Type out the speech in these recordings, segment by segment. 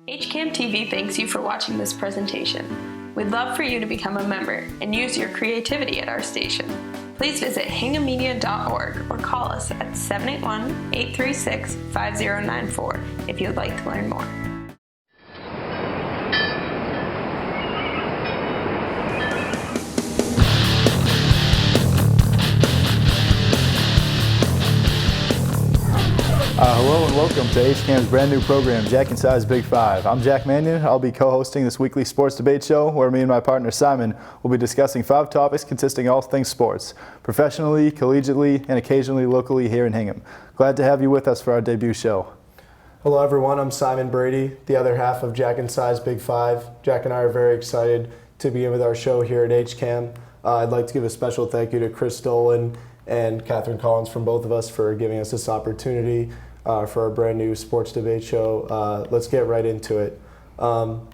HCAM TV thanks you for watching this presentation. We'd love for you to become a member and use your creativity at our station. Please visit hinghammedia.org or call us at 781-836-5094 if you'd like to learn more. Hello and welcome to HCAM's brand new program, Jack and Si's Big Five. I'm Jack Mannion. I'll be co-hosting this weekly sports debate show where me and my partner Simon will be discussing 5 topics consisting of all things sports, professionally, collegiately, and occasionally locally here in Hingham. Glad to have you with us for our debut show. Hello everyone, I'm Simon Brady, the other half of Jack and Si's Big Five. Jack and I are very excited to begin with our show here at HCAM. I'd like to give a special thank you to Chris Dolan and Catherine Collins from both of us for giving us this opportunity for our brand new sports debate show. Let's get right into it. So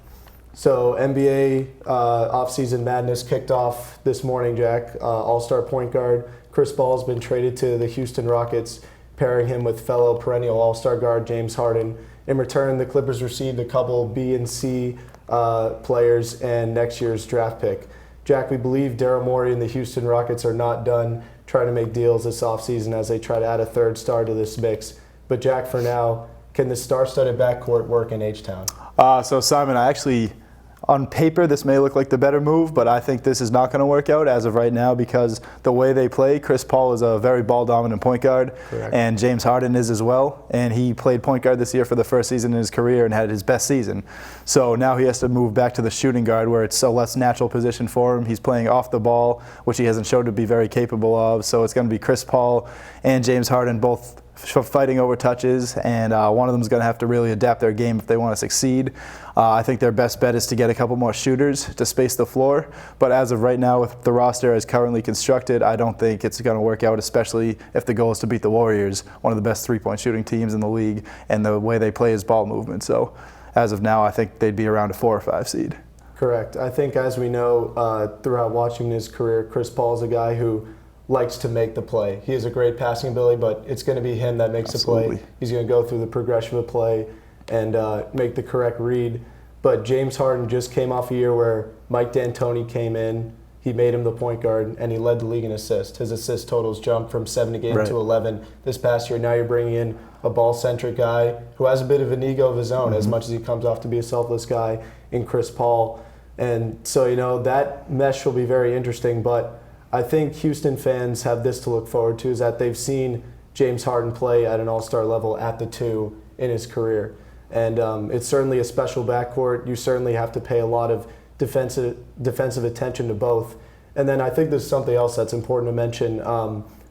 NBA offseason madness kicked off this morning, Jack. All-star point guard Chris Paul has been traded to the Houston Rockets, pairing him with fellow perennial all-star guard James Harden. In return, the Clippers received a couple B and C players and next year's draft pick. Jack, we believe Daryl Morey and the Houston Rockets are not done trying to make deals this offseason as they try to add a third star to this mix. But Jack, for now, can the star-studded backcourt work in H-Town? So Simon, on paper, this may look like the better move, but I think this is not going to work out as of right now because the way they play, Chris Paul is a very ball-dominant point guard, correct, and James Harden is as well, and he played point guard this year for the first season in his career and had his best season. So now he has to move back to the shooting guard where it's a less natural position for him. He's playing off the ball, which he hasn't shown to be very capable of, so it's going to be Chris Paul and James Harden both fighting over touches, and one of them is going to have to really adapt their game if they want to succeed. I think their best bet is to get a couple more shooters to space the floor, but as of right now with the roster as currently constructed, I don't think it's going to work out, especially if the goal is to beat the Warriors, one of the best three-point shooting teams in the league, and the way they play is ball movement. So as of now, I think they'd be around a 4 or 5 seed. Correct. I think as we know throughout watching his career, Chris Paul is a guy who likes to make the play. He has a great passing ability, but it's going to be him that makes Absolutely. the play. He's going to go through the progression of play and make the correct read. But James Harden just came off a year where Mike D'Antoni came in, he made him the point guard, and he led the league in assists. His assist totals jumped from 7 a game to 11 this past year. Now you're bringing in a ball-centric guy who has a bit of an ego of his own, as much as he comes off to be a selfless guy in Chris Paul. And so, that mesh will be very interesting, but I think Houston fans have this to look forward to, is that they've seen James Harden play at an all-star level at the 2 in his career. And it's certainly a special backcourt. You certainly have to pay a lot of defensive attention to both. And then I think there's something else that's important to mention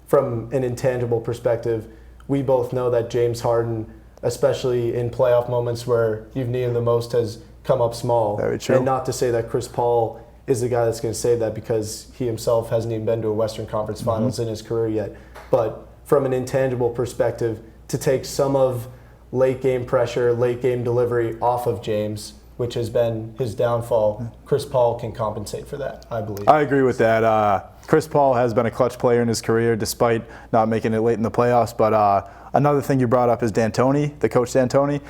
from an intangible perspective. We both know that James Harden, especially in playoff moments where you've needed him the most, has come up small. Very true. And not to say that Chris Paul is the guy that's going to say that, because he himself hasn't even been to a Western Conference Finals in his career yet. But from an intangible perspective, to take some of late game pressure, late game delivery off of James, which has been his downfall, Chris Paul can compensate for that, I believe. I agree with that. Chris Paul has been a clutch player in his career despite not making it late in the playoffs, but another thing you brought up is D'Antoni, the coach D'Antoni.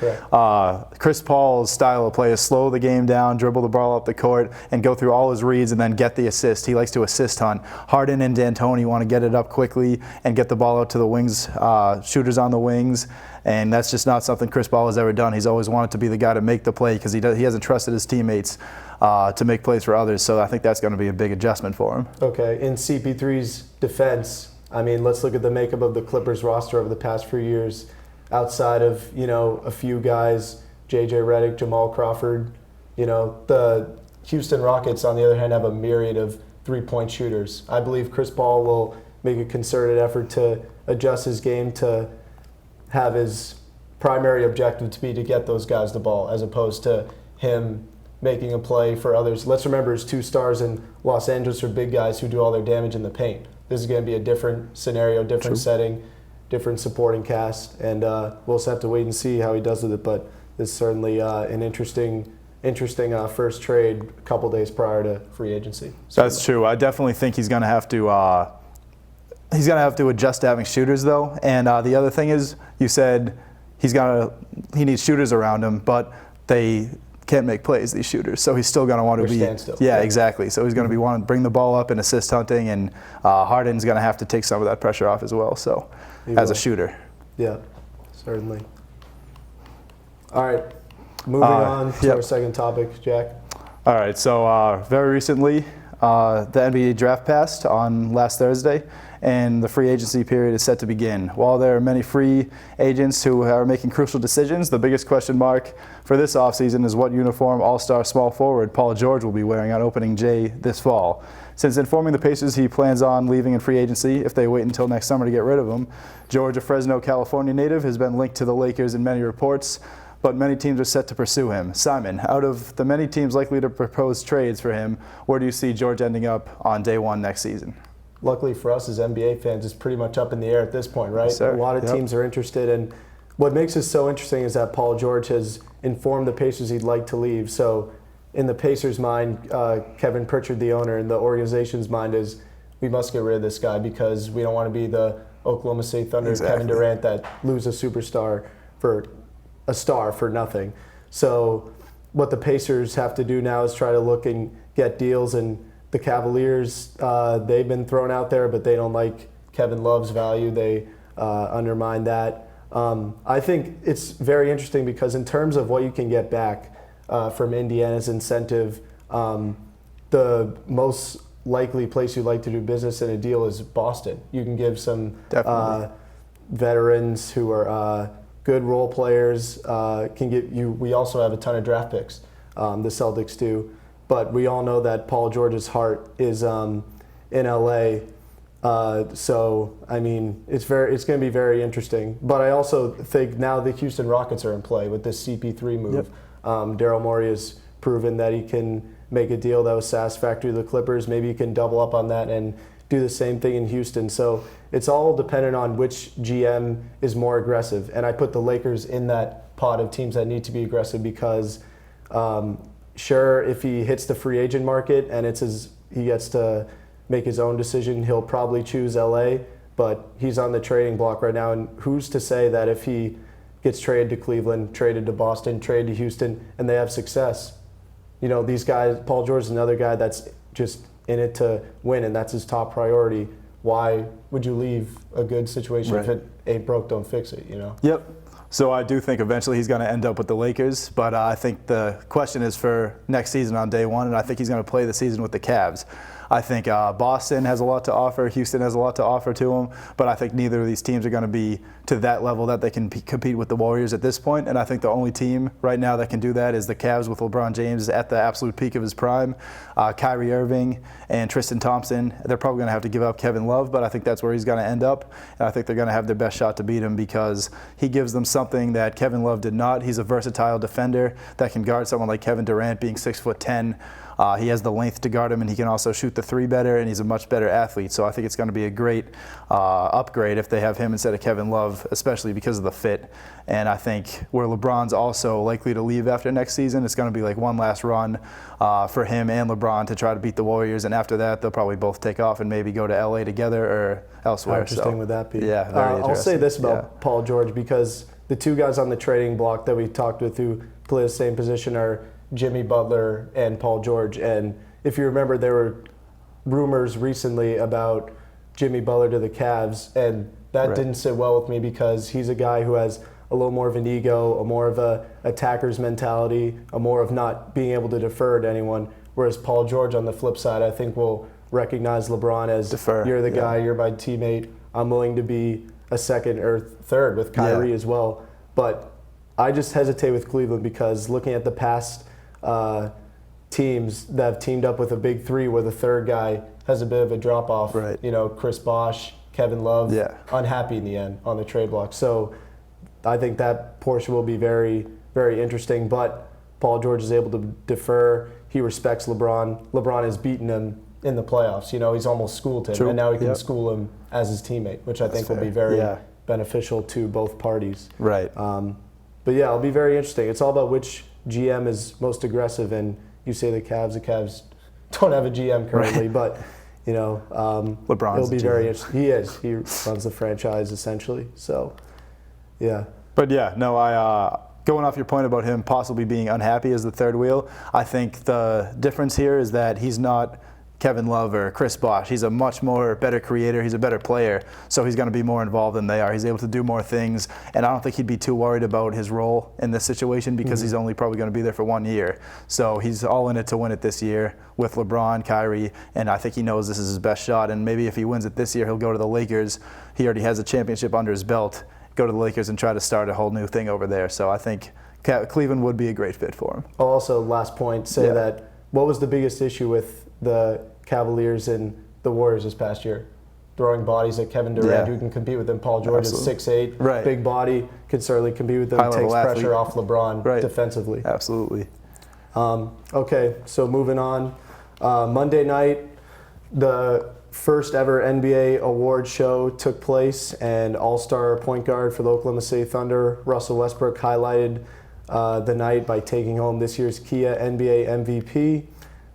Chris Paul's style of play is slow the game down, dribble the ball up the court, and go through all his reads and then get the assist. He likes to assist hunt. Harden and D'Antoni want to get it up quickly and get the ball out to the wings, shooters on the wings, and that's just not something Chris Paul has ever done. He's always wanted to be the guy to make the play because he hasn't trusted his teammates to make plays for others, so I think that's going to be a big adjustment for him. Okay, in CP3's defense, let's look at the makeup of the Clippers roster over the past few years. Outside of, a few guys, J.J. Redick, Jamal Crawford, the Houston Rockets, on the other hand, have a myriad of three-point shooters. I believe Chris Paul will make a concerted effort to adjust his game to have his primary objective to be to get those guys the ball, as opposed to him making a play for others. Let's remember his 2 stars in Los Angeles are big guys who do all their damage in the paint. This is going to be a different scenario, different setting, different supporting cast, and we'll just have to wait and see how he does with it. But it's certainly an interesting first trade a couple days prior to free agency. That's true. I definitely think he's going to have to adjust to having shooters, though. And the other thing is, you said he needs shooters around him, but they can't make plays, these shooters. So he's still going to want to be. Standstill. Yeah, exactly. So he's going to be wanting to bring the ball up and assist hunting, and Harden's going to have to take some of that pressure off as well. So as a shooter. Yeah, certainly. All right, moving on to our second topic, Jack. All right, so very recently, the NBA draft passed on last Thursday, and the free agency period is set to begin. While there are many free agents who are making crucial decisions, the biggest question mark for this offseason is what uniform All-Star small forward Paul George will be wearing on opening day this fall. Since informing the Pacers he plans on leaving in free agency if they wait until next summer to get rid of him, George, a Fresno, California native, has been linked to the Lakers in many reports, but many teams are set to pursue him. Simon, out of the many teams likely to propose trades for him, where do you see George ending up on day one next season? Luckily for us as NBA fans, it's pretty much up in the air at this point, right? Yes, sir. A lot of teams are interested, and what makes it so interesting is that Paul George has informed the Pacers he'd like to leave. So in the Pacers' mind, Kevin Pritchard, the owner, and the organization's mind is, we must get rid of this guy because we don't want to be the Oklahoma City Thunder, Kevin Durant, that lose a superstar for a star for nothing. So what the Pacers have to do now is try to look and get deals, and the Cavaliers, they've been thrown out there, but they don't like Kevin Love's value. They undermine that. I think it's very interesting because in terms of what you can get back from Indiana's incentive, the most likely place you'd like to do business in a deal is Boston. You can give some veterans who are good role players. Can get you. We also have a ton of draft picks. The Celtics do. But we all know that Paul George's heart is in LA. So, I mean, it's going to be very interesting. But I also think now the Houston Rockets are in play with this CP3 move. Yep. Daryl Morey has proven that he can make a deal that was satisfactory to the Clippers. Maybe he can double up on that and do the same thing in Houston. So it's all dependent on which GM is more aggressive. And I put the Lakers in that pot of teams that need to be aggressive because sure, if he hits the free agent market and he gets to make his own decision, he'll probably choose LA, but he's on the trading block right now. And who's to say that if he gets traded to Cleveland, traded to Boston, traded to Houston, and they have success? You know, these guys, Paul George is another guy that's just in it to win, and that's his top priority. Why would you leave a good situation if it ain't broke, don't fix it, you know? Yep. So I do think eventually he's going to end up with the Lakers, but I think the question is for next season on day one, and I think he's going to play the season with the Cavs. I think Boston has a lot to offer, Houston has a lot to offer to him, but I think neither of these teams are going to be to that level that they can compete with the Warriors at this point, and I think the only team right now that can do that is the Cavs with LeBron James at the absolute peak of his prime, Kyrie Irving and Tristan Thompson. They're probably going to have to give up Kevin Love, but I think that's where he's going to end up, and I think they're going to have their best shot to beat him because he gives them something that Kevin Love did not. He's a versatile defender that can guard someone like Kevin Durant being 6'10". He has the length to guard him, and he can also shoot the three better, and he's a much better athlete. So I think it's going to be a great upgrade if they have him instead of Kevin Love, especially because of the fit. And I think where LeBron's also likely to leave after next season, it's going to be like one last run for him and LeBron to try to beat the Warriors. And after that, they'll probably both take off and maybe go to LA together or elsewhere. How interesting would that be? Yeah, very interesting. I'll say this about Paul George because the two guys on the trading block that we talked with who play the same position are Jimmy Butler and Paul George. And if you remember, there were rumors recently about Jimmy Butler to the Cavs, and that didn't sit well with me because he's a guy who has a little more of an ego, a more of a attacker's mentality, a more of not being able to defer to anyone. Whereas Paul George, on the flip side, I think will recognize LeBron as you're the guy, you're my teammate. I'm willing to be a second or third with Kyrie as well. But I just hesitate with Cleveland because looking at the past teams that have teamed up with a big three where the third guy has a bit of a drop-off. You know, Chris Bosh, Kevin Love, unhappy in the end on the trade block. So I think that portion will be very, very interesting. But Paul George is able to defer. He respects LeBron. LeBron has beaten him in the playoffs. You know, he's almost schooled him. And now he can school him as his teammate, which I think will be very beneficial to both parties. But yeah, it'll be very interesting. It's all about which GM is most aggressive, and you say the Cavs don't have a GM currently, but you know, LeBron's it'll be very interesting. He is. He runs the franchise essentially. So, yeah. But yeah, no, going off your point about him possibly being unhappy as the third wheel, I think the difference here is that he's not Kevin Love or Chris Bosh. He's a much more better creator. He's a better player, so he's going to be more involved than they are. He's able to do more things, and I don't think he'd be too worried about his role in this situation because he's only probably going to be there for 1 year. So he's all in it to win it this year with LeBron, Kyrie, and I think he knows this is his best shot. And maybe if he wins it this year, he'll go to the Lakers. He already has a championship under his belt. Go to the Lakers and try to start a whole new thing over there. So I think Cleveland would be a great fit for him. I'll also, last point, say that what was the biggest issue with the Cavaliers and the Warriors this past year? Throwing bodies at Kevin Durant, who can compete with them. Paul George is 6'8", big body, can certainly compete with them, takes pressure off LeBron defensively. Absolutely. Okay, so moving on. Monday night, the first ever NBA award show took place, and All-Star point guard for the Oklahoma City Thunder, Russell Westbrook, highlighted the night by taking home this year's Kia NBA MVP,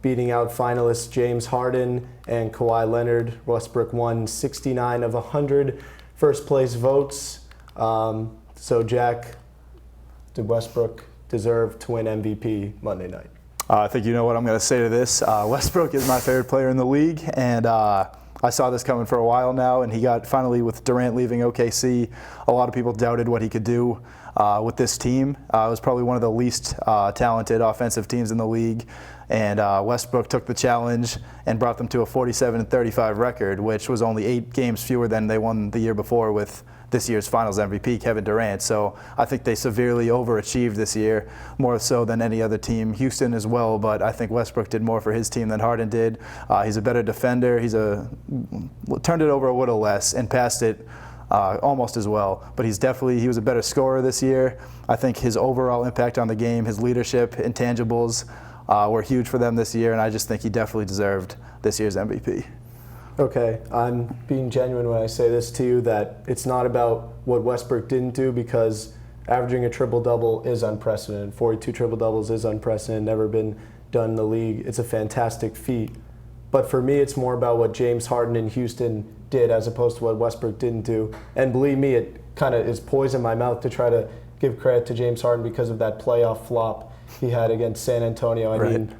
beating out finalists James Harden and Kawhi Leonard. Westbrook won 69 of 100 first-place votes. So, Jack, did Westbrook deserve to win MVP Monday night? I think you know what I'm going to say to this. Westbrook is my favorite player in the league, and I saw this coming for a while now, and he got finally, with Durant leaving OKC, a lot of people doubted what he could do with this team. It was probably one of the least talented offensive teams in the league, and Westbrook took the challenge and brought them to a 47-35 record, which was only 8 games fewer than they won the year before with this year's Finals MVP, Kevin Durant. So I think they severely overachieved this year, more so than any other team. Houston as well, but I think Westbrook did more for his team than Harden did. He's a better defender. Turned it over a little less and passed it almost as well. But he was a better scorer this year. I think his overall impact on the game, his leadership, intangibles were huge for them this year, and I just think he definitely deserved this year's MVP. Okay, I'm being genuine when I say this to you, that it's not about what Westbrook didn't do, because averaging a triple-double is unprecedented. 42 triple-doubles is unprecedented, never been done in the league. It's a fantastic feat. But for me, it's more about what James Harden in Houston did as opposed to what Westbrook didn't do. And believe me, it kind of is poison in my mouth to try to give credit to James Harden because of that playoff flop he had against San Antonio. I mean,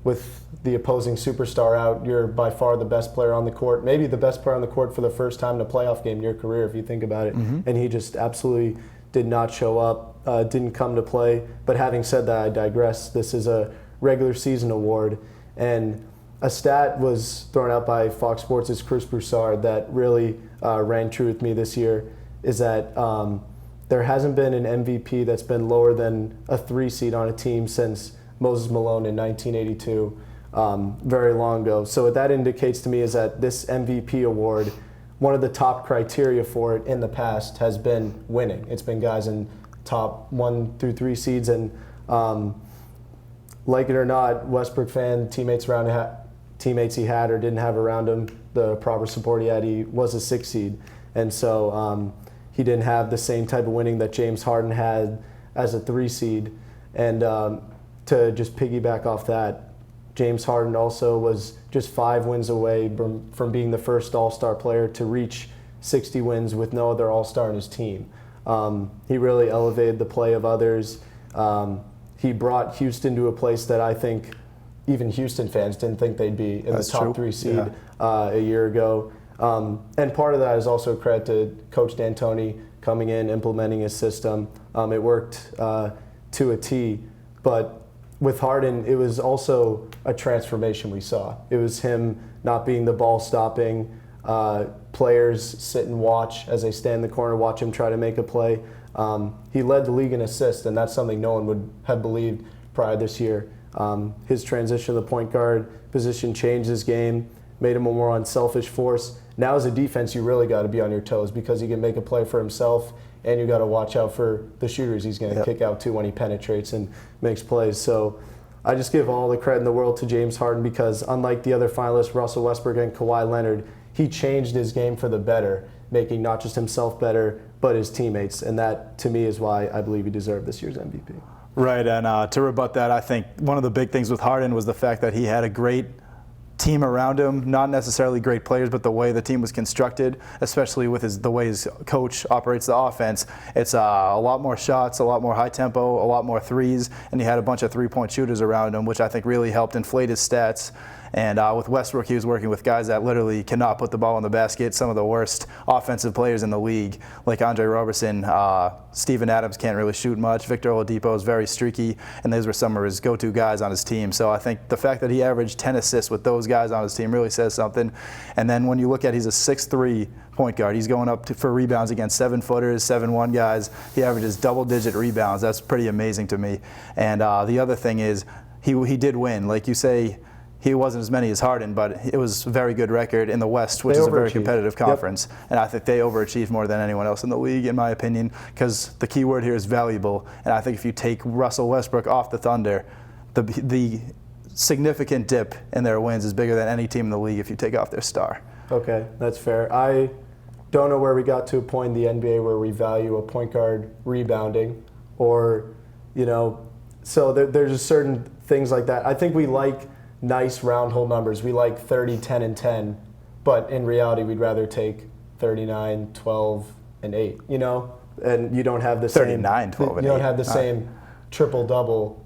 with the opposing superstar out, you're by far the best player on the court, maybe the best player on the court for the first time in a playoff game in your career, if you think about it. And he just absolutely did not show up, didn't come to play. But having said that, I digress. This is a regular season award. And a stat was thrown out by Fox Sports' Chris Broussard that really rang true with me this year, is that there hasn't been an MVP that's been lower than a 3 seed on a team since Moses Malone in 1982, very long ago. So what that indicates to me is that this MVP award, one of the top criteria for it in the past has been winning. It's been guys in top 1 through 3 seeds, and like it or not, Westbrook fan, teammates he had or didn't have around him, the proper support he had, he was a 6 seed. And so he didn't have the same type of winning that James Harden had as a 3 seed. And to just piggyback off that, James Harden also was just 5 wins away from being the first All-Star player to reach 60 wins with no other All-Star in his team. He really elevated the play of others. He brought Houston to a place that I think even Houston fans didn't think they'd be in the top 3 seed a year ago. And part of that is also credit to Coach D'Antoni coming in, implementing his system. It worked to a T. But with Harden, it was also a transformation we saw. It was him not being the ball-stopping, players sit and watch as they stand in the corner, watch him try to make a play. He led the league in assists, and that's something no one would have believed prior this year. His transition to the point guard position changed his game, made him a more unselfish force. Now as a defense, you really got to be on your toes because he can make a play for himself, and you got to watch out for the shooters he's going to kick out to when he penetrates and makes plays. So I just give all the credit in the world to James Harden because unlike the other finalists, Russell Westbrook and Kawhi Leonard, he changed his game for the better, making not just himself better, but his teammates. And that, to me, is why I believe he deserved this year's MVP. Right, and to rebut that, I think one of the big things with Harden was the fact that he had a great team around him, not necessarily great players, but the way the team was constructed, especially with the way his coach operates the offense, it's a lot more shots, a lot more high tempo, a lot more threes, and he had a bunch of three-point shooters around him, which I think really helped inflate his stats. And with Westbrook, he was working with guys that literally cannot put the ball in the basket, some of the worst offensive players in the league, like Andre Roberson. Steven Adams can't really shoot much. Victor Oladipo is very streaky, and those were some of his go-to guys on his team. So I think the fact that he averaged 10 assists with those guys on his team really says something. And then when you look at, he's a 6'3" point guard. He's going up for rebounds against 7-footers, 7'1" guys. He averages double-digit rebounds. That's pretty amazing to me. And the other thing is he did win. Like you say, he wasn't as many as Harden, but it was a very good record in the West, which is a very competitive conference. Yep. And I think they overachieved more than anyone else in the league, in my opinion, because the key word here is valuable. And I think if you take Russell Westbrook off the Thunder, the significant dip in their wins is bigger than any team in the league if you take off their star. Okay, that's fair. I don't know where we got to a point in the NBA where we value a point guard rebounding or, so there's just certain things like that. I think we like nice round hole numbers. We like 30, 10, and 10, but in reality, we'd rather take 39, 12, and 8, and you don't have the 39, 12, and 8. You don't have the same triple-double,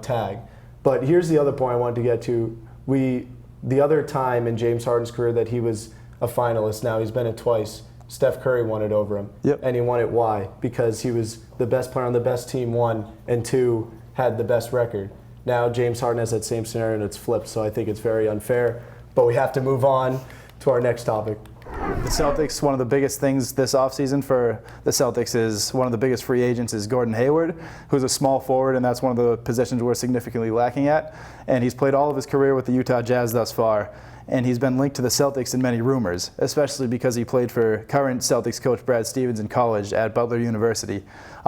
tag. But here's the other point I wanted to get to. The other time in James Harden's career that he was a finalist, now he's been it twice, Steph Curry won it over him. Yep. And he won it why? Because he was the best player on the best team, one, and two, had the best record. Now James Harden has that same scenario and it's flipped, so I think it's very unfair. But we have to move on to our next topic. The Celtics, one of the biggest things this offseason for the Celtics is one of the biggest free agents is Gordon Hayward, who's a small forward, and that's one of the positions we're significantly lacking at. And he's played all of his career with the Utah Jazz thus far. And he's been linked to the Celtics in many rumors, especially because he played for current Celtics coach Brad Stevens in college at Butler University.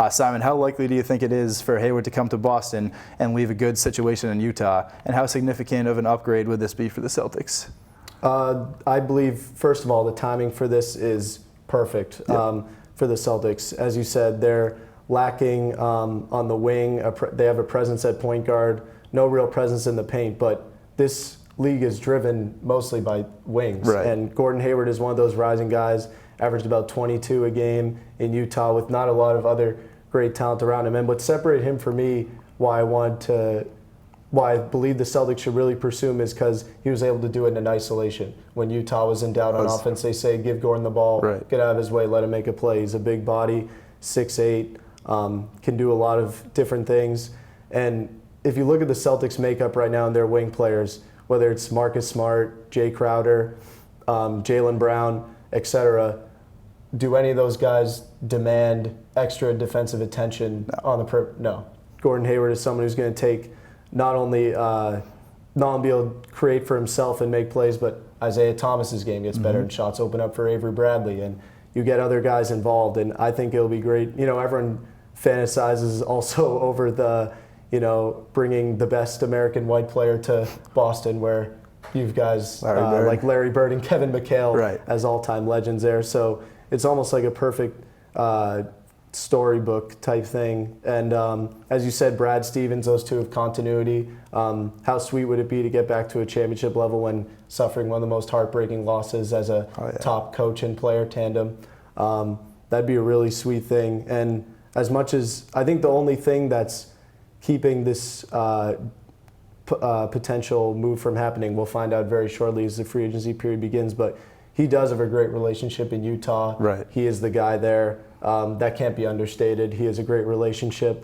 Simon, how likely do you think it is for Hayward to come to Boston and leave a good situation in Utah? And how significant of an upgrade would this be for the Celtics? I believe, first of all, the timing for this is perfect for the Celtics. As you said, they're lacking on the wing. They have a presence at point guard, no real presence in the paint, but this league is driven mostly by wings. Right. And Gordon Hayward is one of those rising guys, averaged about 22 a game in Utah with not a lot of other great talent around him. And what separated him for me, why I believe the Celtics should really pursue him is because he was able to do it in isolation. When Utah was in doubt on offense, they say, give Gordon the ball, get out of his way, let him make a play. He's a big body, 6'8", can do a lot of different things. And if you look at the Celtics makeup right now and their wing players, whether it's Marcus Smart, Jay Crowder, Jaylen Brown, etc., do any of those guys demand extra defensive attention on the perimeter? No. Gordon Hayward is someone who's going to take not only be able to create for himself and make plays, but Isaiah Thomas's game gets better and shots open up for Avery Bradley, and you get other guys involved, and I think it'll be great. Everyone fantasizes also over the bringing the best American white player to Boston, where you've guys like Larry Bird and Kevin McHale as all-time legends there. So it's almost like a perfect storybook type thing. And as you said, Brad Stevens, those two have continuity. How sweet would it be to get back to a championship level when suffering one of the most heartbreaking losses as a top coach and player tandem? That'd be a really sweet thing. And as much as I think the only thing that's keeping this potential move from happening, we'll find out very shortly as the free agency period begins, but he does have a great relationship in Utah. Right. He is the guy there. That can't be understated. He has a great relationship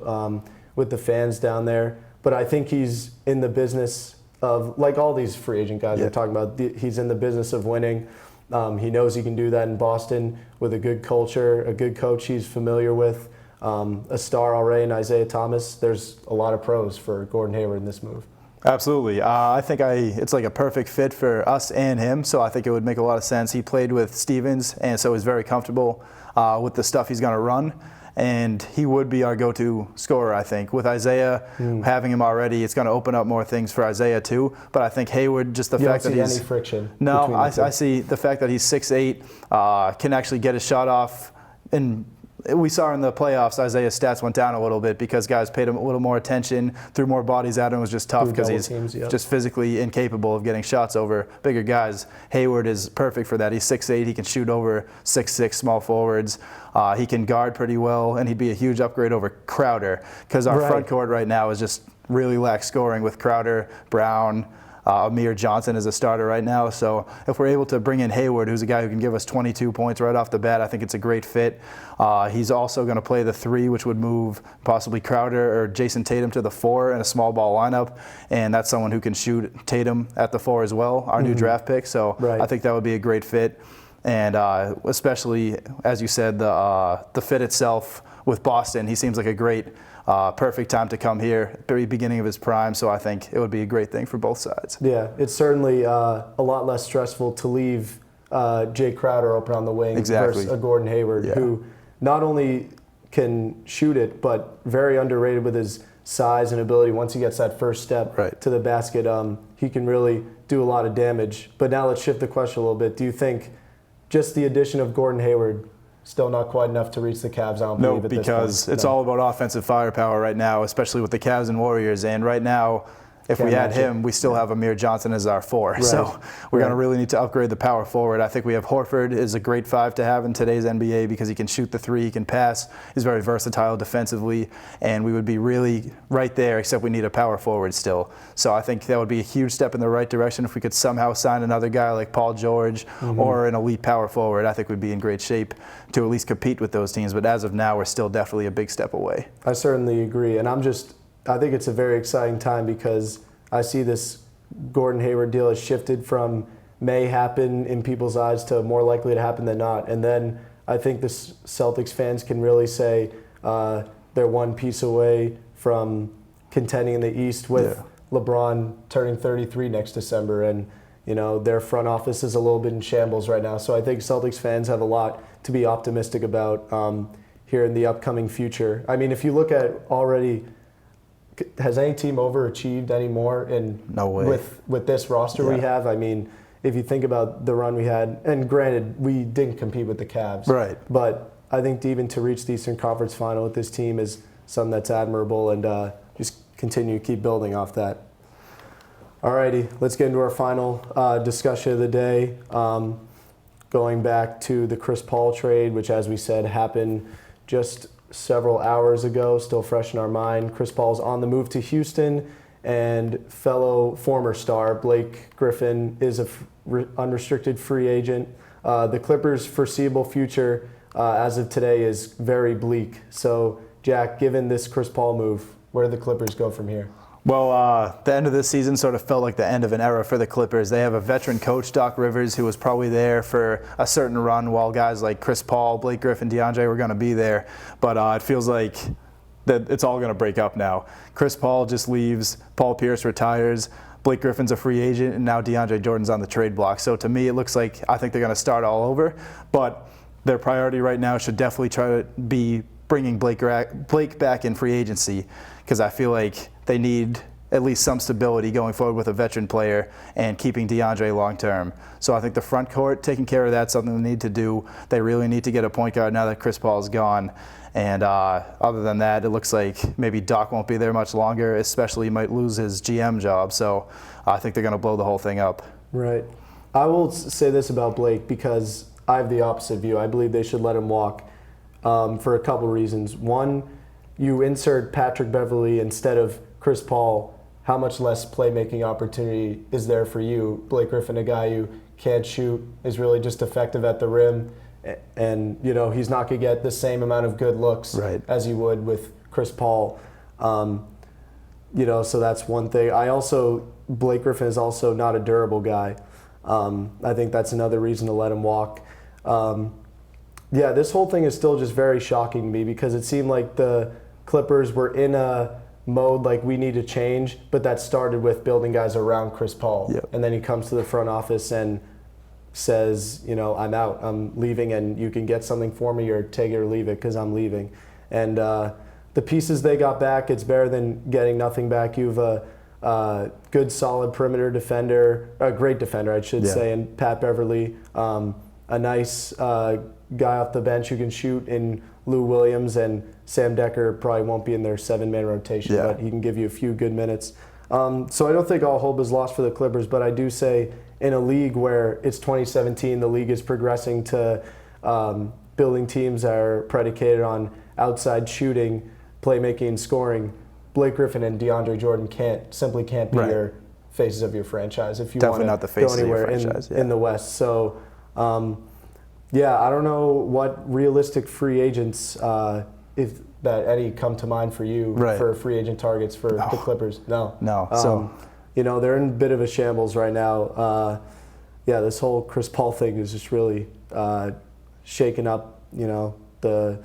with the fans down there. But I think he's in the business of, like all these free agent guys we're talking about, he's in the business of winning. He knows he can do that in Boston with a good culture, a good coach he's familiar with, a star already in Isaiah Thomas. There's a lot of pros for Gordon Hayward in this move. Absolutely. I think it's like a perfect fit for us and him, so I think it would make a lot of sense. He played with Stevens, and so he's very comfortable with the stuff he's going to run, and he would be our go-to scorer, I think. With Isaiah, having him already, it's going to open up more things for Isaiah too, but I think Hayward, just the fact that he's... any friction? No, I see the fact that he's 6'8", can actually get his shot off in we saw in the playoffs, Isaiah's stats went down a little bit because guys paid him a little more attention, threw more bodies at him. It was just tough because he's just physically incapable of getting shots over bigger guys. Hayward is perfect for that. He's 6'8". He can shoot over 6'6" small forwards. He can guard pretty well, and he'd be a huge upgrade over Crowder because our front court right now is just really lacks scoring with Crowder, Brown, Amir Johnson is a starter right now. So if we're able to bring in Hayward, who's a guy who can give us 22 points right off the bat, I think it's a great fit. He's also going to play the 3, which would move possibly Crowder or Jason Tatum to the 4 in a small ball lineup. And that's someone who can shoot Tatum at the 4 as well, our new draft pick. So I think that would be a great fit. And especially, as you said, the fit itself with Boston, he seems like a great perfect time to come here, very beginning of his prime, so I think it would be a great thing for both sides. Yeah, it's certainly a lot less stressful to leave Jay Crowder open on the wing versus a Gordon Hayward, who not only can shoot it, but very underrated with his size and ability. Once he gets that first step to the basket, he can really do a lot of damage. But now let's shift the question a little bit. Do you think just the addition of Gordon Hayward still not quite enough to reach the Cavs? I don't believe at this point. No, because it's all about offensive firepower right now, especially with the Cavs and Warriors. And right now, if we add him, we still have Amir Johnson as our 4. So we're going to really need to upgrade the power forward. I think we have Horford is a great 5 to have in today's NBA because he can shoot the 3, he can pass, he's very versatile defensively, and we would be really right there, except we need a power forward still. So I think that would be a huge step in the right direction if we could somehow sign another guy like Paul George or an elite power forward. I think we'd be in great shape to at least compete with those teams. But as of now, we're still definitely a big step away. I certainly agree. And I think it's a very exciting time because I see this Gordon Hayward deal has shifted from may happen in people's eyes to more likely to happen than not. And then I think the Celtics fans can really say they're one piece away from contending in the East with LeBron turning 33 next December. And, you know, their front office is a little bit in shambles right now. So I think Celtics fans have a lot to be optimistic about here in the upcoming future. I mean, if you look at already, has any team overachieved anymore no way. with this roster we have? I mean, if you think about the run we had, and granted, we didn't compete with the Cavs. Right. But I think even to reach the Eastern Conference Final with this team is something that's admirable, and just continue to keep building off that. Alrighty, let's get into our final discussion of the day. Going back to the Chris Paul trade, which, as we said, happened just several hours ago, still fresh in our mind. Chris Paul's on the move to Houston, and fellow former star Blake Griffin is a unrestricted free agent. The Clippers' foreseeable future as of today is very bleak. So, Jack, given this Chris Paul move, where do the Clippers go from here? Well, the end of this season sort of felt like the end of an era for the Clippers. They have a veteran coach, Doc Rivers, who was probably there for a certain run while guys like Chris Paul, Blake Griffin, DeAndre were going to be there. But it feels like that it's all going to break up now. Chris Paul just leaves, Paul Pierce retires, Blake Griffin's a free agent, and now DeAndre Jordan's on the trade block. So to me, it looks like I think they're going to start all over. But their priority right now should definitely try to be bringing Blake back in free agency, because I feel like they need at least some stability going forward with a veteran player and keeping DeAndre long term. So I think the front court, taking care of that's something they need to do. They really need to get a point guard now that Chris Paul is gone. And other than that, it looks like maybe Doc won't be there much longer, especially he might lose his GM job. So I think they're going to blow the whole thing up. Right. I will say this about Blake, because I have the opposite view. I believe they should let him walk for a couple reasons. One, you insert Patrick Beverley instead of Chris Paul, how much less playmaking opportunity is there for you? Blake Griffin, a guy who can't shoot, is really just effective at the rim, and you know he's not going to get the same amount of good looks as he would with Chris Paul. You know, so that's one thing. Blake Griffin is also not a durable guy. I think that's another reason to let him walk. Yeah, this whole thing is still just very shocking to me, because it seemed like the Clippers were in a mode like we need to change, but that started with building guys around Chris Paul. And then he comes to the front office and says, you know, I'm out, I'm leaving, and you can get something for me or take it or leave it because I'm leaving. And the pieces they got back, it's better than getting nothing back. You have a good, solid perimeter defender, a great defender, I should say, and Pat Beverley, a nice guy off the bench who can shoot in Lou Williams, and Sam Decker probably won't be in their 7-man rotation, Yeah. but he can give you a few good minutes. So I don't think all hope is lost for the Clippers, but I do say in a league where it's 2017, the league is progressing to building teams that are predicated on outside shooting, playmaking, scoring. Blake Griffin and DeAndre Jordan simply can't be Right. your faces of your franchise if you Definitely want not the to faces go of your anywhere franchise, in the West. So, I don't know what realistic free agents, if that any come to mind for you Right. for free agent targets for the Clippers. No. So they're in a bit of a shambles right now. This whole Chris Paul thing is just really shaking up, the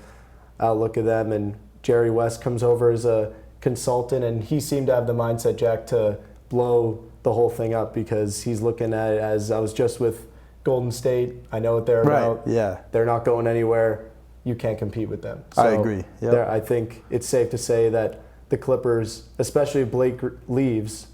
outlook of them. And Jerry West comes over as a consultant, and he seemed to have the mindset, Jack, to blow the whole thing up because he's looking at it as I was just with Golden State. I know what they're about. Yeah. They're not going anywhere. You can't compete with them. So I agree. Yep. I think it's safe to say that the Clippers, especially if Blake leaves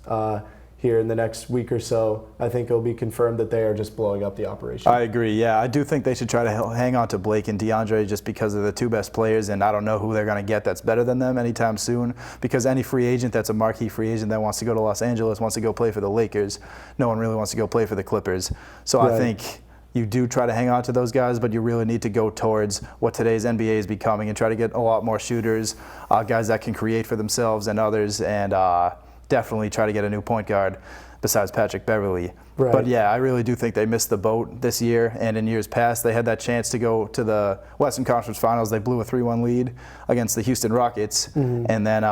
here in the next week or so, I think it'll be confirmed that they are just blowing up the operation. I agree. Yeah, I do think they should try to hang on to Blake and DeAndre just because they're the two best players, and I don't know who they're going to get that's better than them anytime soon. Because any free agent that's a marquee free agent that wants to go to Los Angeles, wants to go play for the Lakers, no one really wants to go play for the Clippers. So Right. I think you do try to hang on to those guys, but you really need to go towards what today's NBA is becoming and try to get a lot more shooters, guys that can create for themselves and others, and definitely try to get a new point guard besides Patrick Beverley. Right. But yeah, I really do think they missed the boat this year, and in years past they had that chance to go to the Western Conference Finals. They blew a 3-1 lead against the Houston Rockets, and then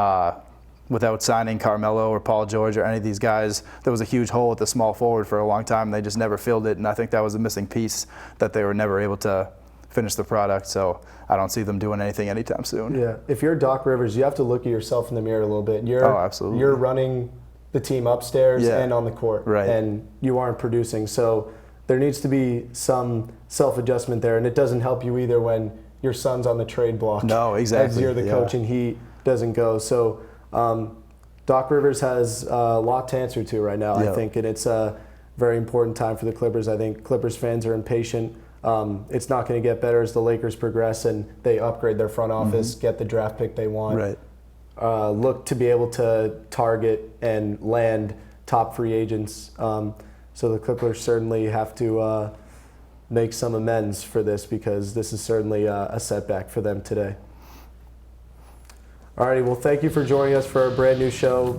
without signing Carmelo or Paul George or any of these guys, there was a huge hole at the small forward for a long time, and they just never filled it, and I think that was a missing piece that they were never able to finish the product, so I don't see them doing anything anytime soon. Yeah, if you're Doc Rivers, you have to look at yourself in the mirror a little bit. Absolutely. You're running the team upstairs Yeah. and on the court, Right. and you aren't producing. So there needs to be some self-adjustment there, and it doesn't help you either when your son's on the trade block. No, exactly. As you're the coach and he doesn't go. So Doc Rivers has a lot to answer to right now, Yeah. I think, and it's a very important time for the Clippers. I think Clippers fans are impatient. It's not going to get better as the Lakers progress and they upgrade their front office, get the draft pick they want. Right. Look to be able to target and land top free agents. So the Clippers certainly have to make some amends for this because this is certainly a setback for them today. Alrighty, well, thank you for joining us for our brand new show,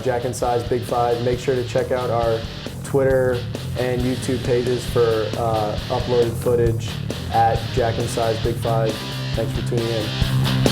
Jack and Size Big Five. Make sure to check out our Twitter and YouTube pages for uploaded footage at Jack and Size Big Five. Thanks for tuning in.